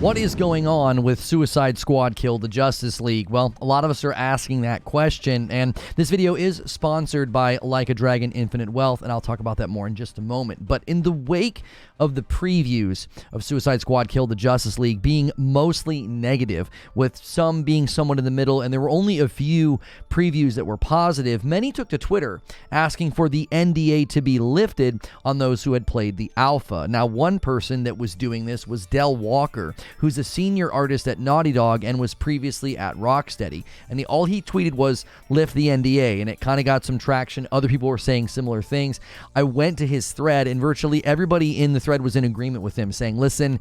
What is going on with Suicide Squad Kill the Justice League? Well, a lot of us are asking that question, and this video is sponsored by Like a Dragon Infinite Wealth, and I'll talk about that more in just a moment. But in the wake of the previews of Suicide Squad Kill the Justice League being mostly negative, with some being somewhat in the middle, and there were only a few previews that were positive, many took to Twitter asking for the NDA to be lifted on those who had played the alpha. Now, one person that was doing this was Del Walker, who's a senior artist at Naughty Dog and was previously at Rocksteady. And all he tweeted was, lift the NDA, and it kind of got some traction. Other people were saying similar things. I went to his thread, and virtually everybody in the thread was in agreement with him, saying, listen,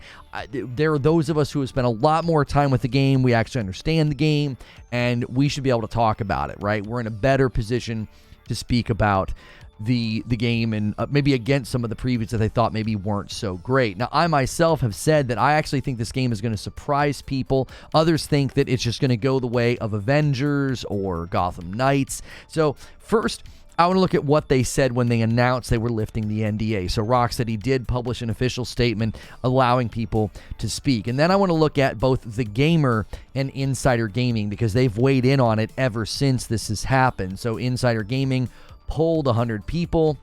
there are those of us who have spent a lot more time with the game. We actually understand the game, and we should be able to talk about it, right? We're in a better position to speak about the game and maybe against some of the previews that they thought maybe weren't so great. Now, I myself have said that I actually think this game is going to surprise people. Others think that it's just going to go the way of Avengers or Gotham Knights. So first, I want to look at what they said when they announced they were lifting the NDA. So Rocksteady did publish an official statement allowing people to speak. And then I want to look at both The Gamer and Insider Gaming because they've weighed in on it ever since this has happened. So Insider Gaming polled 100 people,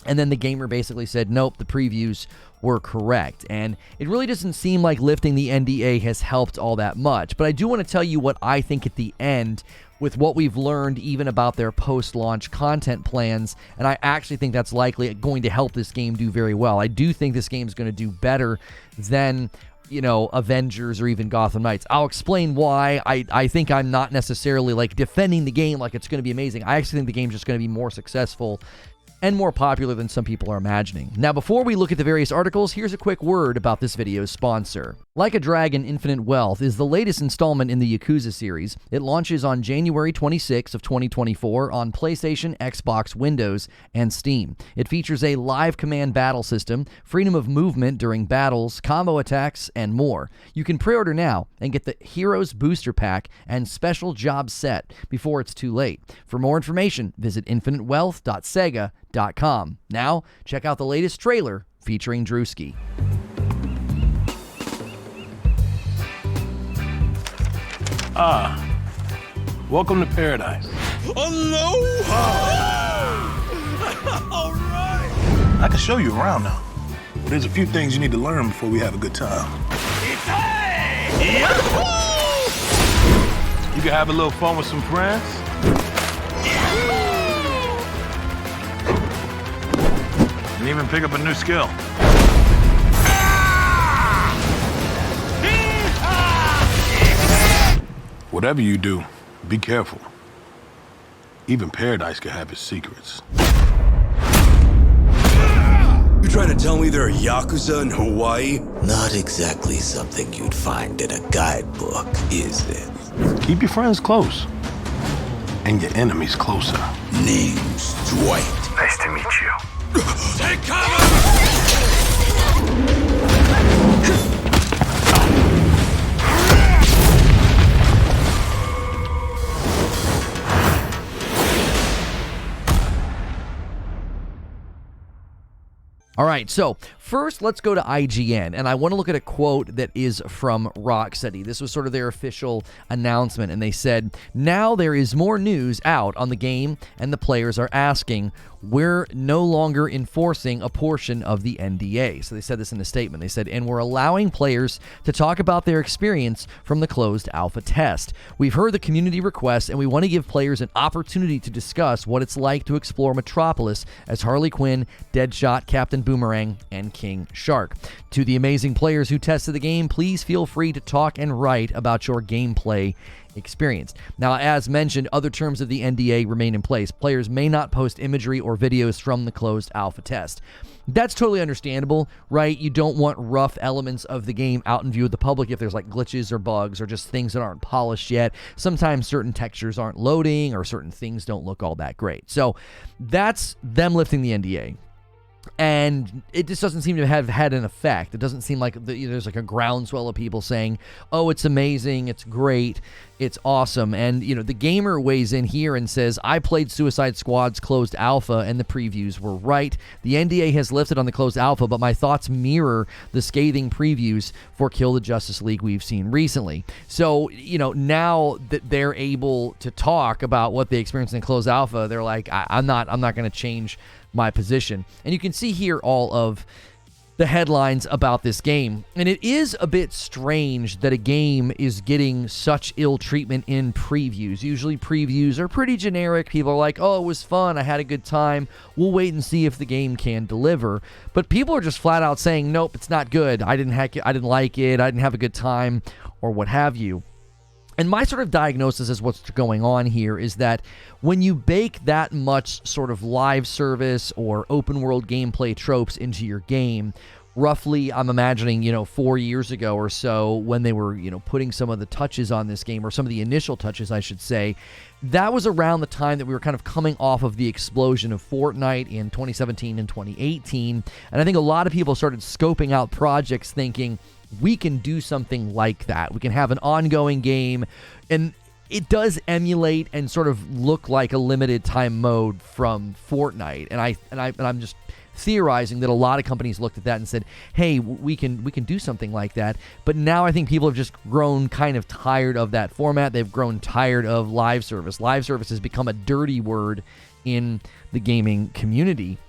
and then The Gamer basically said, nope, the previews were correct. And it really doesn't seem like lifting the NDA has helped all that much. But I do want to tell you what I think at the end with what we've learned even about their post-launch content plans, and I actually think that's likely going to help this game do very well. I do think this game is going to do better than Avengers or even Gotham Knights. I'll explain why. I think I'm not necessarily like defending the game like it's going to be amazing. I actually think the game's just going to be more successful and more popular than some people are imagining. Now, before we look at the various articles, here's a quick word about this video's sponsor. Like a Dragon Infinite Wealth is the latest installment in the Yakuza series. It launches on January 26 of 2024 on PlayStation, Xbox, Windows, and Steam. It features a live command battle system, freedom of movement during battles, combo attacks, and more. You can pre-order now and get the Heroes Booster Pack and Special Job Set before it's too late. For more information, visit infinitewealth.sega.com. Now, check out the latest trailer featuring Drewski. Welcome to paradise. Aloha! All right! I can show you around now. But there's a few things you need to learn before we have a good time. You can have a little fun with some friends. And even pick up a new skill. Whatever you do, be careful. Even paradise can have its secrets. You trying to tell me there are Yakuza in Hawaii? Not exactly something you'd find in a guidebook, is it? Keep your friends close. And your enemies closer. Name's Dwight. Nice to meet you. Take cover! All right, so first let's go to IGN, and I want to look at a quote that is from Rocksteady. This was sort of their official announcement, and they said, now there is more news out on the game, and the players are asking, we're no longer enforcing a portion of the NDA. So they said this in a statement. They said, and we're allowing players to talk about their experience from the closed alpha test. We've heard the community requests, and we want to give players an opportunity to discuss what it's like to explore Metropolis as Harley Quinn, Deadshot, Captain Boomerang, and King Shark. To the amazing players who tested the game, please feel free to talk and write about your gameplay experience. Now, as mentioned, other terms of the NDA remain in place. Players may not post imagery or videos from the closed alpha test. That's totally understandable, right? You don't want rough elements of the game out in view of the public if there's like glitches or bugs or just things that aren't polished yet. Sometimes certain textures aren't loading or certain things don't look all that great. So that's them lifting the NDA. And it just doesn't seem to have had an effect. It doesn't seem like there's like a groundswell of people saying, oh, it's amazing, it's great, it's awesome. And, the gamer weighs in here and says, I played Suicide Squad's closed alpha and the previews were right. The NDA has lifted on the closed alpha, but my thoughts mirror the scathing previews for Kill the Justice League we've seen recently. So, now that they're able to talk about what they experienced in closed alpha, they're like, I'm not going to change my position. And you can see here all of the headlines about this game. And it is a bit strange that a game is getting such ill treatment in previews. Usually previews are pretty generic. People are like, oh, it was fun, I had a good time, we'll wait and see if the game can deliver. But people are just flat out saying, nope, it's not good, I didn't like it, I didn't have a good time, or what have you. And my sort of diagnosis is what's going on here is that when you bake that much sort of live service or open world gameplay tropes into your game, roughly, I'm imagining, 4 years ago or so, when they were, putting some of the touches on this game, or some of the initial touches, I should say, that was around the time that we were kind of coming off of the explosion of Fortnite in 2017 and 2018. And I think a lot of people started scoping out projects thinking, we can do something like that. We can have an ongoing game, and it does emulate and sort of look like a limited time mode from Fortnite. And I'm just theorizing that a lot of companies looked at that and said, hey, we can do something like that. But now I think people have just grown kind of tired of that format. They've grown tired of live service. Live service has become a dirty word in the gaming community.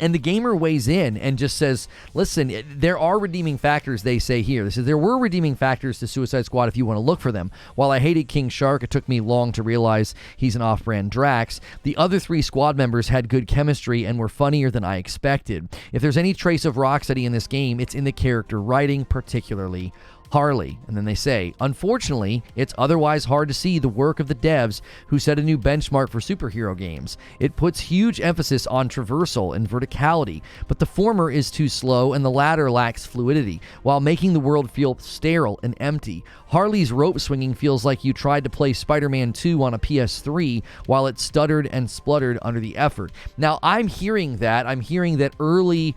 And the gamer weighs in and just says, listen, there are redeeming factors, they say here. They said there were redeeming factors to Suicide Squad if you want to look for them. While I hated King Shark, it took me long to realize he's an off-brand Drax. The other 3 squad members had good chemistry and were funnier than I expected. If there's any trace of Rocksteady in this game, it's in the character writing, particularly Harley. And then they say, unfortunately, it's otherwise hard to see the work of the devs who set a new benchmark for superhero games. It puts huge emphasis on traversal and verticality, but the former is too slow and the latter lacks fluidity, while making the world feel sterile and empty. Harley's rope swinging feels like you tried to play Spider-Man 2 on a PS3 while it stuttered and spluttered under the effort. Now, I'm hearing that early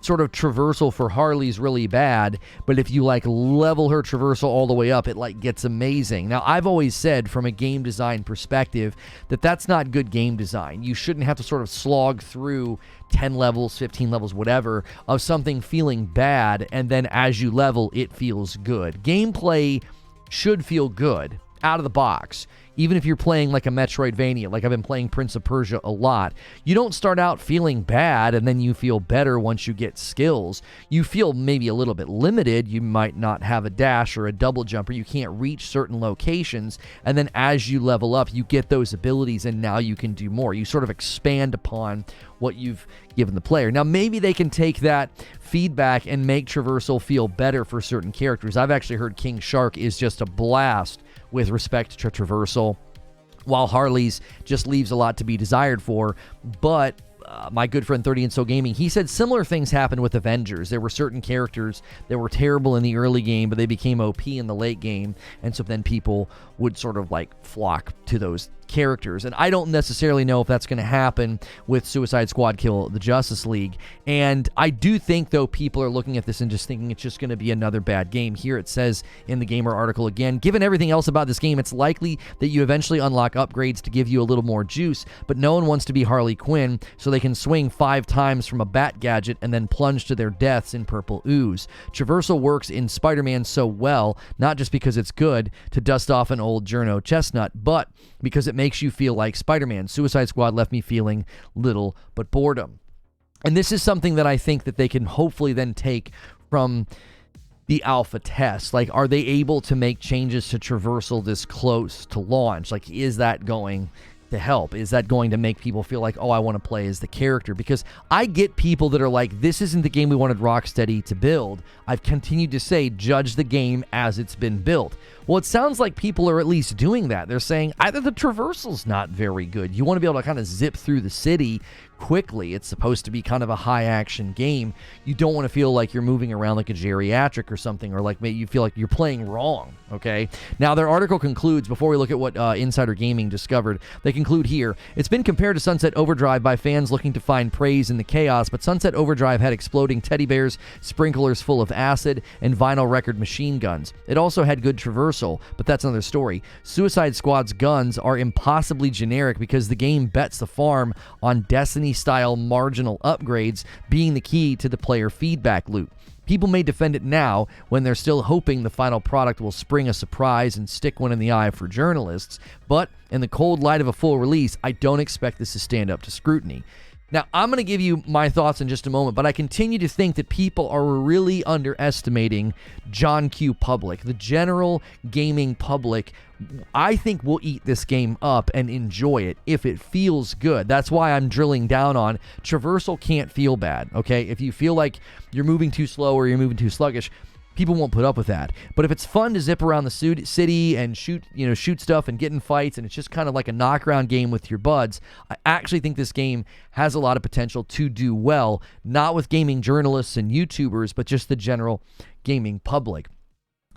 sort of traversal for Harley's really bad, but if you level her traversal all the way up, it gets amazing. Now, I've always said from a game design perspective that that's not good game design. You shouldn't have to sort of slog through 10 levels, 15 levels, whatever, of something feeling bad, and then as you level, it feels good. Gameplay should feel good out of the box. Even if you're playing like a Metroidvania, like I've been playing Prince of Persia a lot, you don't start out feeling bad and then you feel better once you get skills. You feel maybe a little bit limited. You might not have a dash or a double jump, or you can't reach certain locations. And then as you level up, you get those abilities and now you can do more. You sort of expand upon what you've given the player. Now, maybe they can take that feedback and make traversal feel better for certain characters. I've actually heard King Shark is just a blast with respect to traversal, while Harley's just leaves a lot to be desired for. But my good friend 30 and So Gaming, he said similar things happened with Avengers. There were certain characters that were terrible in the early game, but they became OP in the late game, and so then people would sort of flock to those characters. And I don't necessarily know if that's going to happen with Suicide Squad Kill the Justice League. And I do think, though, people are looking at this and just thinking it's just going to be another bad game. Here it says in the Gamer article again, given everything else about this game, it's likely that you eventually unlock upgrades to give you a little more juice, but no one wants to be Harley Quinn, so they can swing 5 times from a bat gadget and then plunge to their deaths in purple ooze. Traversal works in Spider-Man so well, not just because it's good to dust off an old journo chestnut, but because it makes you feel like Spider-Man. Suicide Squad left me feeling little but boredom. And this is something that I think that they can hopefully then take from the alpha test. Are they able to make changes to traversal this close to launch? Is that going to help? Is that going to make people feel like, oh, I want to play as the character? Because I get people that are like, this isn't the game we wanted Rocksteady to build. I've continued to say, judge the game as it's been built. Well, it sounds like people are at least doing that. They're saying either the traversal's not very good. You want to be able to kind of zip through the city quickly. It's supposed to be kind of a high-action game. You don't want to feel like you're moving around like a geriatric or something, or like maybe you feel like you're playing wrong, okay? Now, their article concludes, before we look at what Insider Gaming discovered, they conclude here, it's been compared to Sunset Overdrive by fans looking to find praise in the chaos, but Sunset Overdrive had exploding teddy bears, sprinklers full of acid, and vinyl record machine guns. It also had good traversal, but that's another story. Suicide Squad's guns are impossibly generic because the game bets the farm on Destiny-style marginal upgrades being the key to the player feedback loop. People may defend it now when they're still hoping the final product will spring a surprise and stick one in the eye for journalists, but in the cold light of a full release, I don't expect this to stand up to scrutiny. Now, I'm going to give you my thoughts in just a moment, but I continue to think that people are really underestimating John Q. public. The general gaming public, I think, will eat this game up and enjoy it if it feels good. That's why I'm drilling down on traversal can't feel bad, okay? If you feel like you're moving too slow or you're moving too sluggish, people won't put up with that. But if it's fun to zip around the city and shoot stuff and get in fights, and it's just kind of like a knockaround game with your buds, I actually think this game has a lot of potential to do well, not with gaming journalists and YouTubers, but just the general gaming public.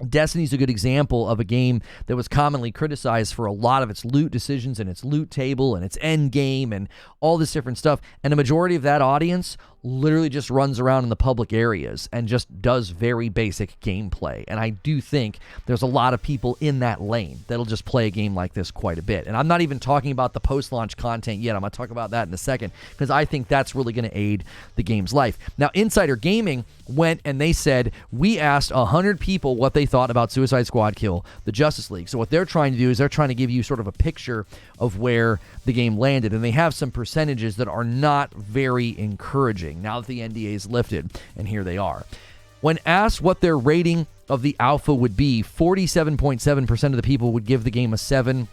Destiny's a good example of a game that was commonly criticized for a lot of its loot decisions and its loot table and its end game and all this different stuff. And a majority of that audience literally just runs around in the public areas and just does very basic gameplay. And I do think there's a lot of people in that lane that'll just play a game like this quite a bit. And I'm not even talking about the post-launch content yet. I'm going to talk about that in a second because I think that's really going to aid the game's life. Now, Insider Gaming went and they said, we asked 100 people what they thought about Suicide Squad Kill the Justice League. So what they're trying to do is they're trying to give you sort of a picture of where the game landed. And they have some percentages that are not very encouraging now that the NDA is lifted, and here they are. When asked what their rating of the alpha would be, 47.7% of the people would give the game a 7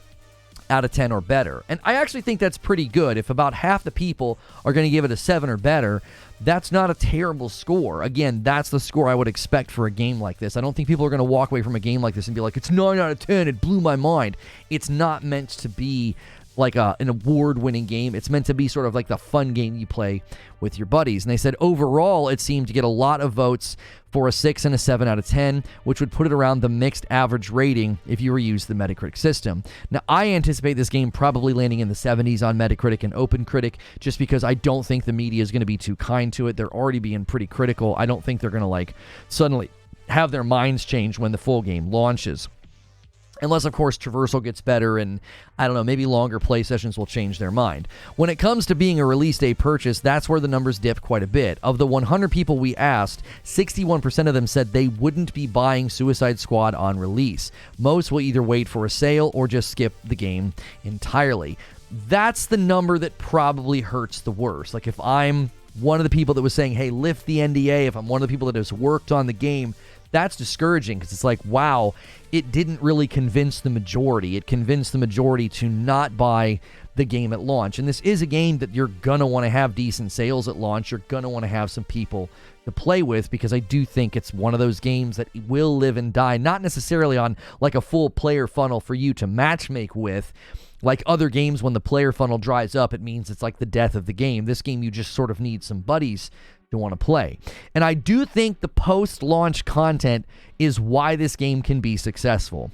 out of 10 or better. And I actually think that's pretty good. If about half the people are going to give it a 7 or better, that's not a terrible score. Again, that's the score I would expect for a game like this. I don't think people are going to walk away from a game like this and be like, it's 9 out of 10, it blew my mind. It's not meant to be like an award-winning game. It's meant to be sort of like the fun game you play with your buddies. And they said overall, it seemed to get a lot of votes for a 6 and a 7 out of 10, which would put it around the mixed average rating if you reuse the Metacritic system. Now, I anticipate this game probably landing in the 70s on Metacritic and OpenCritic, just because I don't think the media is going to be too kind to it. They're already being pretty critical. I don't think they're going to suddenly have their minds change when the full game launches. Unless, of course, traversal gets better and, I don't know, maybe longer play sessions will change their mind. When it comes to being a release day purchase, that's where the numbers dip quite a bit. Of the 100 people we asked, 61% of them said they wouldn't be buying Suicide Squad on release. Most will either wait for a sale or just skip the game entirely. That's the number that probably hurts the worst. Like, if I'm one of the people that was saying, hey, lift the NDA, if I'm one of the people that has worked on the game, that's discouraging because it's like, wow, it didn't really convince the majority. It convinced the majority to not buy the game at launch. And this is a game that you're going to want to have decent sales at launch. You're going to want to have some people to play with because I do think it's one of those games that will live and die, not necessarily on like a full player funnel for you to matchmake with. Like other games, when the player funnel dries up, it means it's like the death of the game. This game, you just sort of need some buddies to want to play. And I do think the post-launch content is why this game can be successful.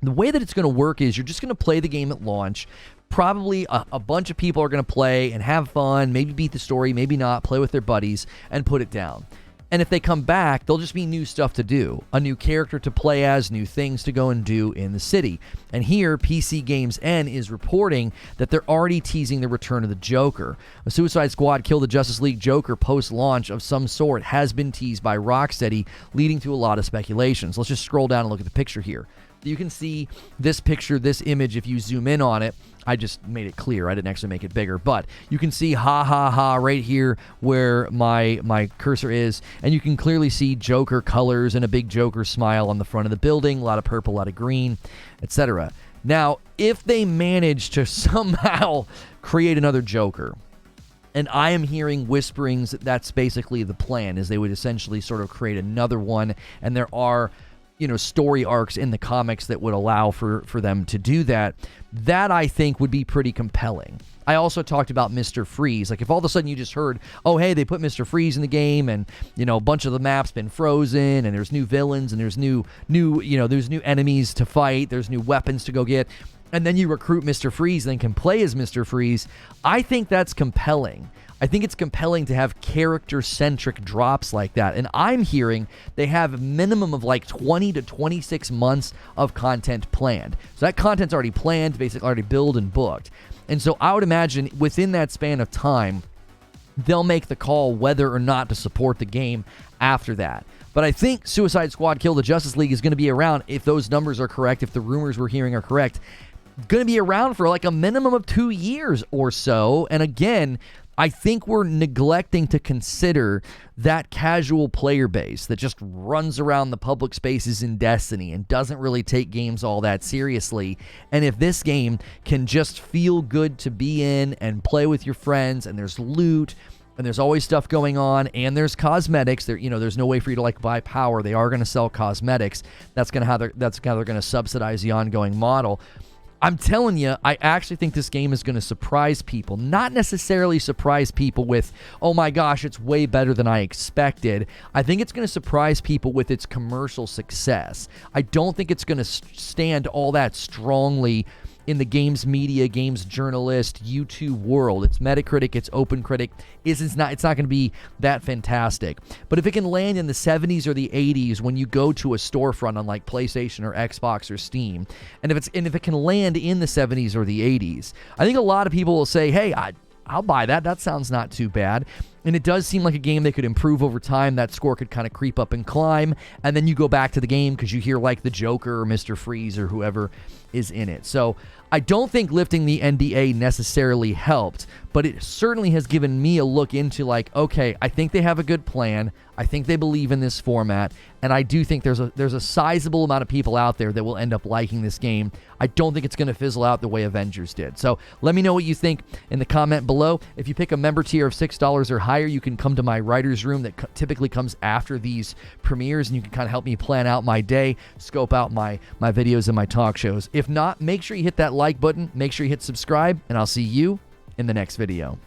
The way that it's going to work is you're just going to play the game at launch. Probably a bunch of people are going to play and have fun, maybe beat the story, maybe not, play with their buddies, and put it down. And if they come back, there'll just be new stuff to do, a new character to play as, new things to go and do in the city. And here, PC Games N is reporting that they're already teasing the return of the Joker. A Suicide Squad Kill the Justice League Joker post-launch of some sort has been teased by Rocksteady, leading to a lot of speculations. Let's just scroll down and look at the picture here. You can see this picture, this image, if you zoom in on it. I just made it clear. I didn't actually make it bigger. But you can see right here where my cursor is. And you can clearly see Joker colors and a big Joker smile on the front of the building. A lot of purple, a lot of green, etc. Now, if they manage to somehow create another Joker, and I am hearing whisperings that that's basically the plan, is they would essentially sort of create another one. And there are story arcs in the comics that would allow for them to do that. That, I think, would be pretty compelling. I also talked about Mr. Freeze. Like, if all of a sudden you just heard, oh, hey, they put Mr. Freeze in the game, and, you know, a bunch of the map's been frozen, and there's new villains, and there's new enemies to fight, there's new weapons to go get, and then you recruit Mr. Freeze and then can play as Mr. Freeze, I think that's compelling. I think it's compelling to have character-centric drops like that. And I'm hearing they have a minimum of like 20 to 26 months of content planned. So that content's already planned, basically already billed and booked. And so I would imagine within that span of time, they'll make the call whether or not to support the game after that. But I think Suicide Squad Kill the Justice League is going to be around, if those numbers are correct, if the rumors we're hearing are correct, going to be around for like a minimum of 2 years or so. And again, I think we're neglecting to consider that casual player base that just runs around the public spaces in Destiny and doesn't really take games all that seriously. And if this game can just feel good to be in and play with your friends, and there's loot, and there's always stuff going on, and there's cosmetics. There's no way for you to like buy power. They are going to sell cosmetics. That's how they're going to subsidize the ongoing model. I'm telling you, I actually think this game is going to surprise people. Not necessarily surprise people with, oh my gosh, it's way better than I expected. I think it's going to surprise people with its commercial success. I don't think it's going to stand all that strongly in the games media, games journalist, YouTube world. It's Metacritic, it's OpenCritic. It's not going to be that fantastic. But if it can land in the 70s or the 80s when you go to a storefront on like PlayStation or Xbox or Steam, and if it can land in the 70s or the 80s, I think a lot of people will say, hey, I'll buy that. That sounds not too bad. And it does seem like a game that could improve over time. That score could kind of creep up and climb. And then you go back to the game because you hear like the Joker or Mr. Freeze or whoever is in it. So I don't think lifting the NDA necessarily helped, but it certainly has given me a look into like, okay, I think they have a good plan. I think they believe in this format. And I do think there's a sizable amount of people out there that will end up liking this game. I don't think it's going to fizzle out the way Avengers did. So let me know what you think in the comment below. If you pick a member tier of $6 or higher, you can come to my writer's room that typically comes after these premieres, and you can kind of help me plan out my day, scope out my videos and my talk shows. If not, make sure you hit that like button, make sure you hit subscribe, and I'll see you in the next video.